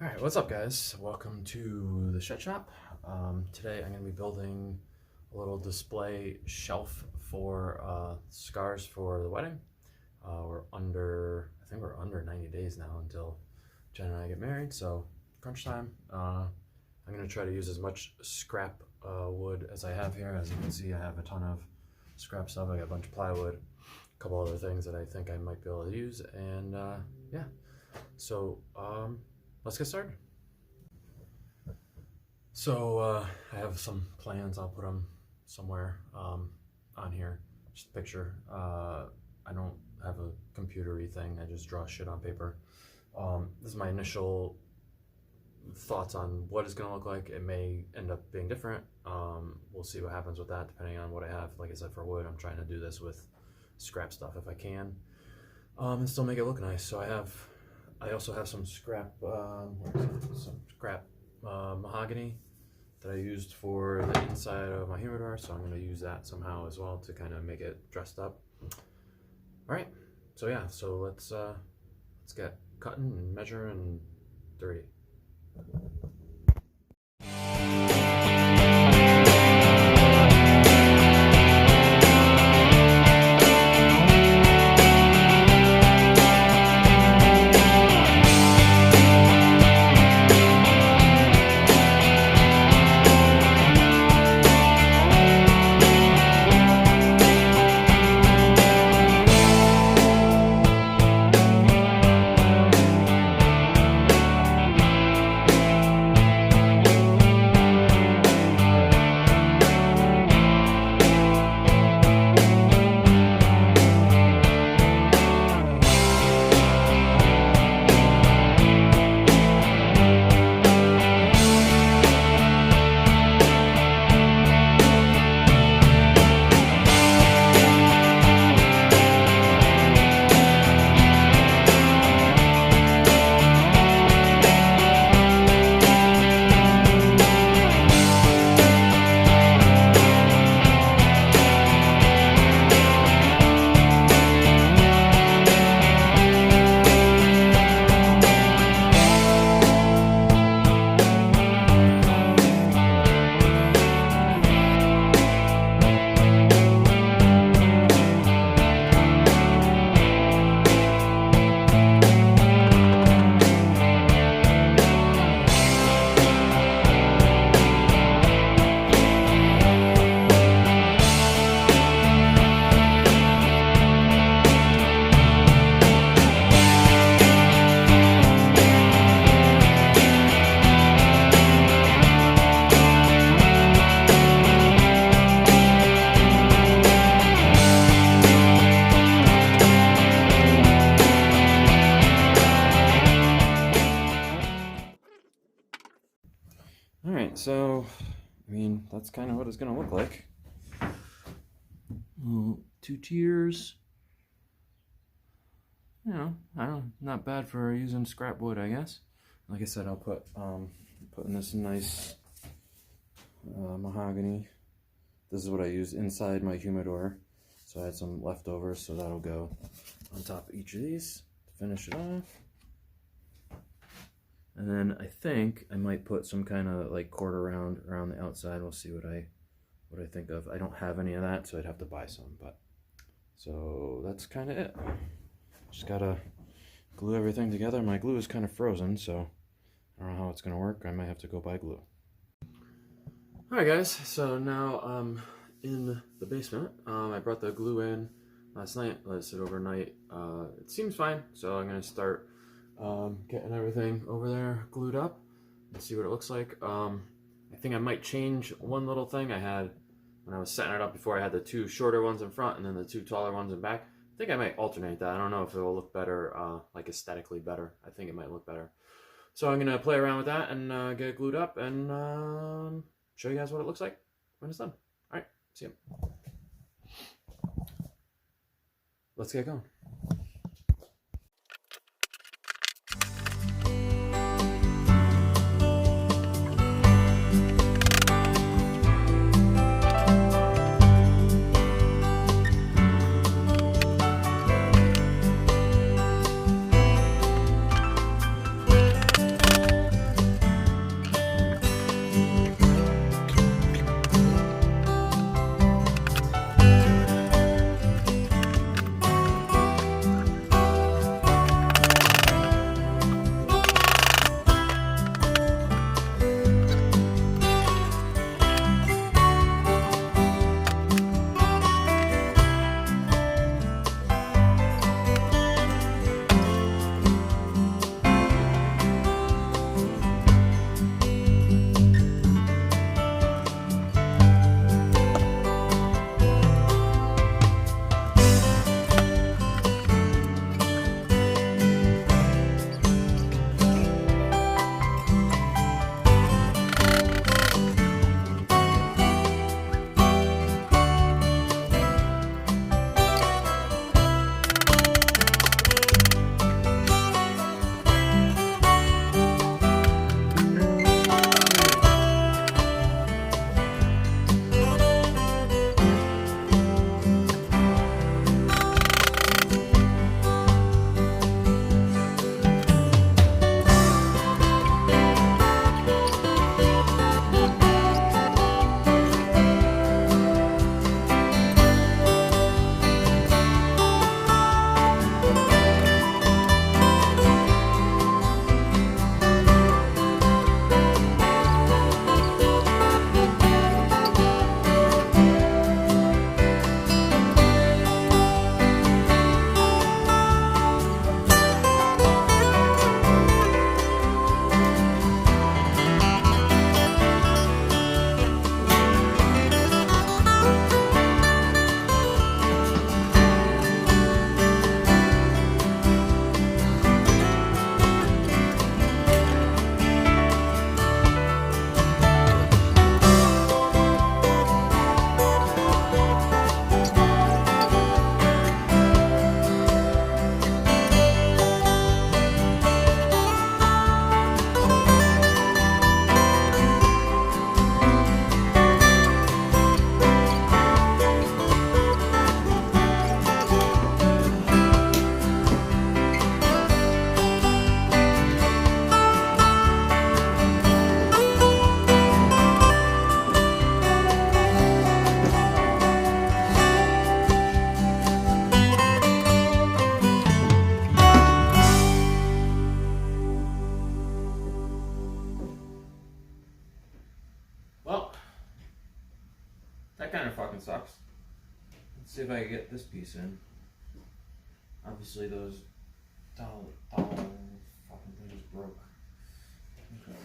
Alright, what's up guys? Welcome to the Shed Shop. Today I'm going to be building a little display shelf for cigars for the wedding. I think we're under 90 days now until Jen and I get married, so crunch time. I'm going to try to use as much scrap wood as I have here. As you can see, I have a ton of scrap stuff. I got a bunch of plywood, a couple other things that I think I might be able to use, and yeah. So let's get started. So I have some plans. I'll put them somewhere on here. Just a picture. I don't have a computer-y thing. I just draw shit on paper. This is my initial thoughts on what it's going to look like. It may end up being different. We'll see what happens with that depending on what I have. Like I said, for wood, I'm trying to do this with scrap stuff if I can, and still make it look nice. So I also have some scrap, mahogany that I used for the inside of my humidor, so I'm going to use that somehow as well to kind of make it dressed up. All right, so yeah, so let's get cutting and measuring and dirty. Alright, so, I mean, that's kind of what it's going to look like. Two tiers. You know, not bad for using scrap wood, I guess. Like I said, I'll put, putting this nice mahogany. This is what I used inside my humidor. So I had some leftovers, so that'll go on top of each of these to finish it off. And then I think I might put some kind of like quarter round around the outside. We'll see what I think of. I don't have any of that, so I'd have to buy some. But so that's kind of it. Just gotta glue everything together. My glue is kind of frozen, so I don't know how it's gonna work. I might have to go buy glue. All right, guys. So now I'm in the basement. I brought the glue in last night. Let it sit overnight. It seems fine, so I'm gonna start getting everything over there glued up and see what it looks like. I think I might change one little thing I had when I was setting it up before. I had the two shorter ones in front and then the two taller ones in back. I think I might alternate that. I don't know if it will look better, like aesthetically better. I think it might look better. So I'm gonna play around with that and get it glued up and show you guys what it looks like when it's done. All right, see you. Let's get going. fucking sucks. Let's see if I can get this piece in. Obviously those dowel fucking things broke. Okay.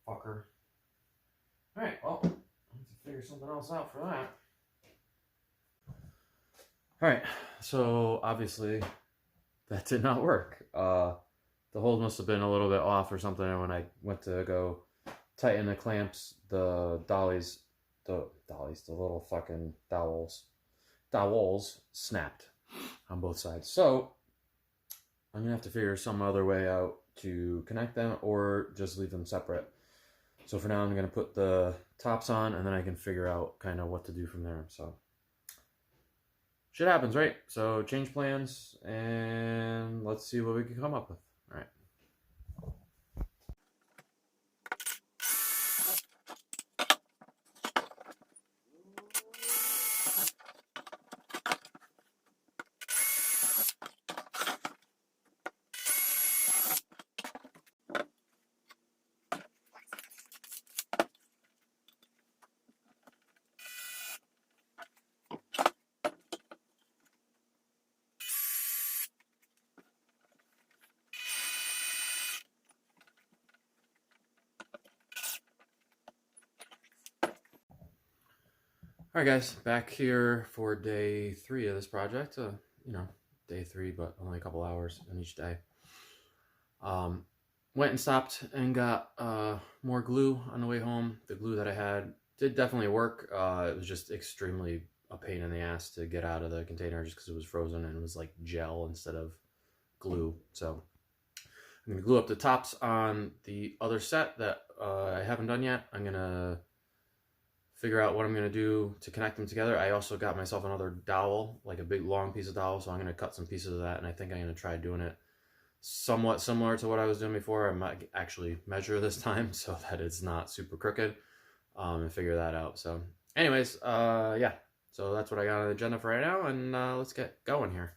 Fucker. Alright, well, I have to figure something else out for that. Alright, so obviously that did not work. The hold must have been a little bit off or something, and when I went to go tighten the clamps, the little fucking dowels snapped on both sides. So I'm gonna have to figure some other way out to connect them or just leave them separate. So for now, I'm gonna put the tops on, and then I can figure out kind of what to do from there. So shit happens, right? So change plans, and let's see what we can come up with. All right. All right, guys, back here for day 3 of this project. You know, day 3, but only a couple hours in each day. Went and stopped and got more glue on the way home. The glue that I had did definitely work. It was just extremely a pain in the ass to get out of the container just because it was frozen and it was like gel instead of glue. So I'm going to glue up the tops on the other set that I haven't done yet. I'm going to figure out what I'm going to do to connect them together. I also got myself another dowel, like a big long piece of dowel, so I'm going to cut some pieces of that, and I think I'm going to try doing it somewhat similar to what I was doing before. I might actually measure this time so that it's not super crooked, and figure that out. So anyways, yeah, so that's what I got on the agenda for right now, and let's get going here.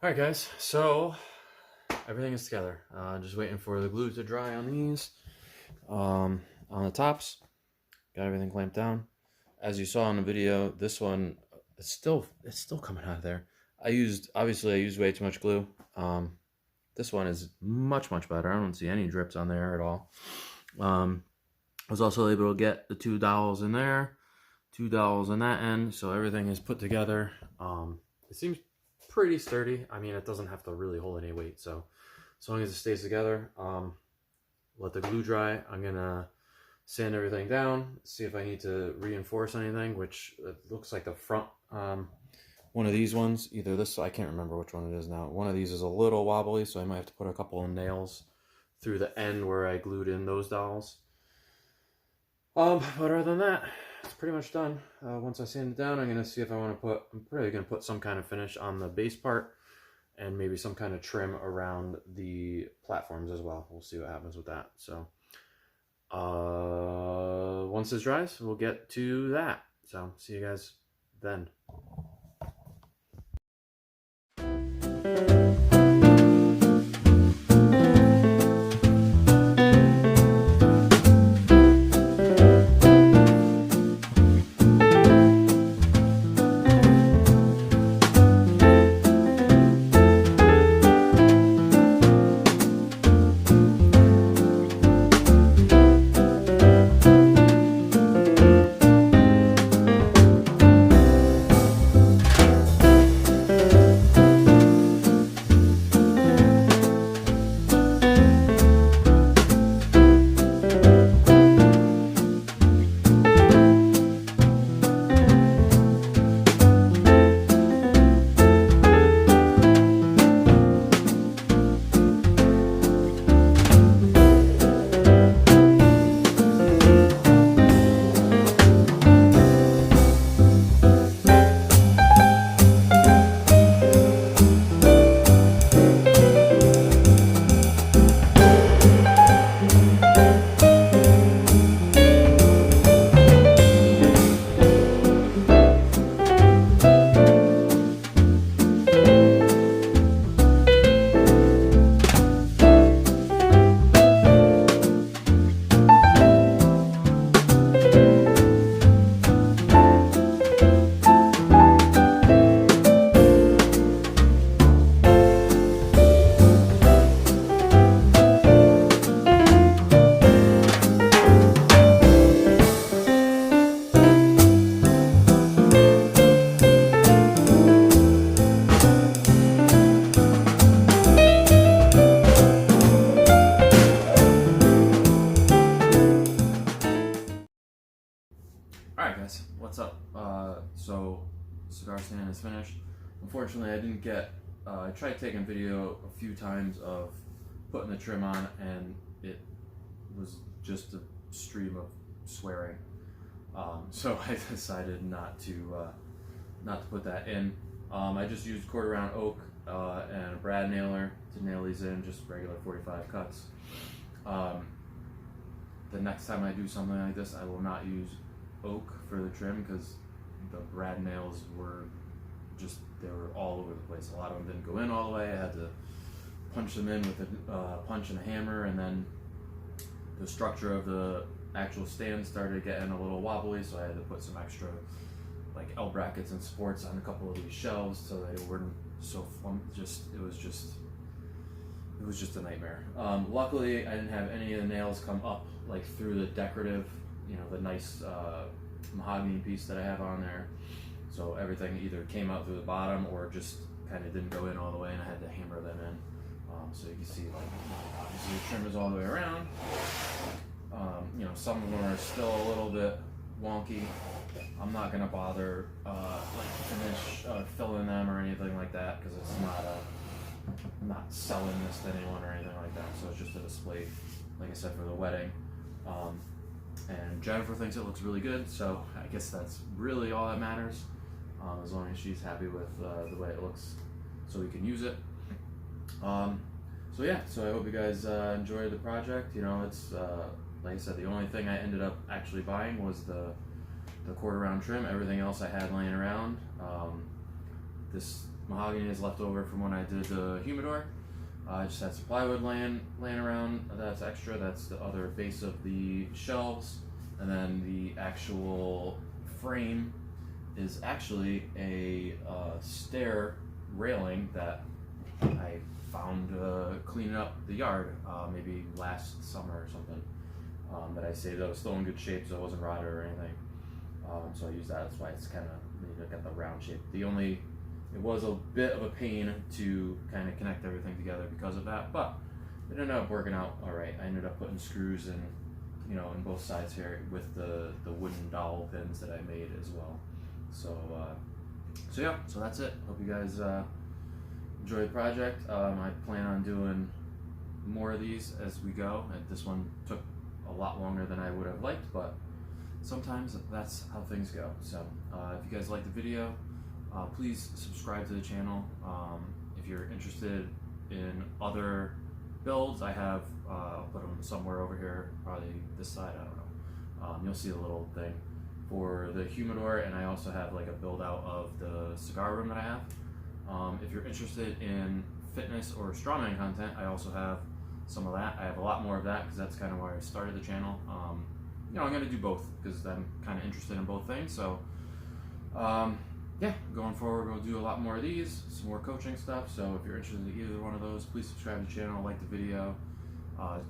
Alright guys, so everything is together. Just waiting for the glue to dry on these. On the tops, got everything clamped down. As you saw in the video, this one, it's still coming out of there. Obviously I used way too much glue. This one is much better. I don't see any drips on there at all. I was also able to get the 2 dowels in there, 2 dowels on that end, so everything is put together. It seems pretty sturdy. I mean, it doesn't have to really hold any weight, so as long as it stays together. Let the glue dry. I'm gonna sand everything down, see if I need to reinforce anything, which it looks like the front, one of these ones, either this, I can't remember which one it is now. One of these is a little wobbly, so I might have to put a couple of nails through the end where I glued in those dowels. But other than that, it's pretty much done. Once I sand it down, I'm gonna see if I want to put, I'm probably gonna put some kind of finish on the base part and maybe some kind of trim around the platforms as well. We'll see what happens with that. So once this dries, we'll get to that. So see you guys then. Alright guys, what's up? So cigar stand is finished. Unfortunately I didn't get, I tried taking video a few times of putting the trim on and it was just a stream of swearing. So I decided not to put that in. I just used quarter round oak and a brad nailer to nail these in, just regular 45 cuts. The next time I do something like this, I will not use oak for the trim because the brad nails were just, they were all over the place. A lot of them didn't go in all the way. I had to punch them in with a punch and a hammer, and then the structure of the actual stand started getting a little wobbly, so I had to put some extra like L brackets and supports on a couple of these shelves so they weren't so it was just a nightmare. Luckily I didn't have any of the nails come up like through the decorative, you know, the nice mahogany piece that I have on there. So everything either came out through the bottom or just kind of didn't go in all the way, and I had to hammer them in. So you can see, like, obviously the trim is all the way around. You know, some of them are still a little bit wonky. I'm not gonna bother like filling them or anything like that because it's not I'm not selling this to anyone or anything like that. So it's just a display, like I said, for the wedding. And Jennifer thinks it looks really good, so I guess that's really all that matters. As long as she's happy with the way it looks, so we can use it. So yeah, so I hope you guys enjoyed the project. You know, it's like I said, the only thing I ended up actually buying was the quarter round trim. Everything else I had laying around. mahogany is left over from when I did the humidor. I just had some plywood laying around. That's extra. That's the other base of the shelves, and then the actual frame is actually a stair railing that I found cleaning up the yard maybe last summer or something. That I saved. It was still in good shape, so it wasn't rotted or anything. So I used that. That's why it's kind of got the round shape. It was a bit of a pain to kind of connect everything together because of that, but it ended up working out all right. I ended up putting screws in, in both sides here with the wooden dowel pins that I made as well. So yeah, so that's it. Hope you guys enjoy the project. I plan on doing more of these as we go. This one took a lot longer than I would have liked, but sometimes that's how things go. So if you guys like the video, please subscribe to the channel. If you're interested in other builds, I have, I'll put them somewhere over here, probably this side, I don't know. You'll see a little thing for the humidor, and I also have like a build out of the cigar room that I have. If you're interested in fitness or strongman content, I also have some of that. I have a lot more of that because that's kind of why I started the channel. I'm going to do both because I'm kind of interested in both things. So yeah, going forward, we'll do a lot more of these, some more coaching stuff. So if you're interested in either one of those, please subscribe to the channel, like the video,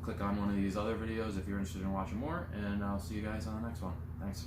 click on one of these other videos if you're interested in watching more, and I'll see you guys on the next one. Thanks.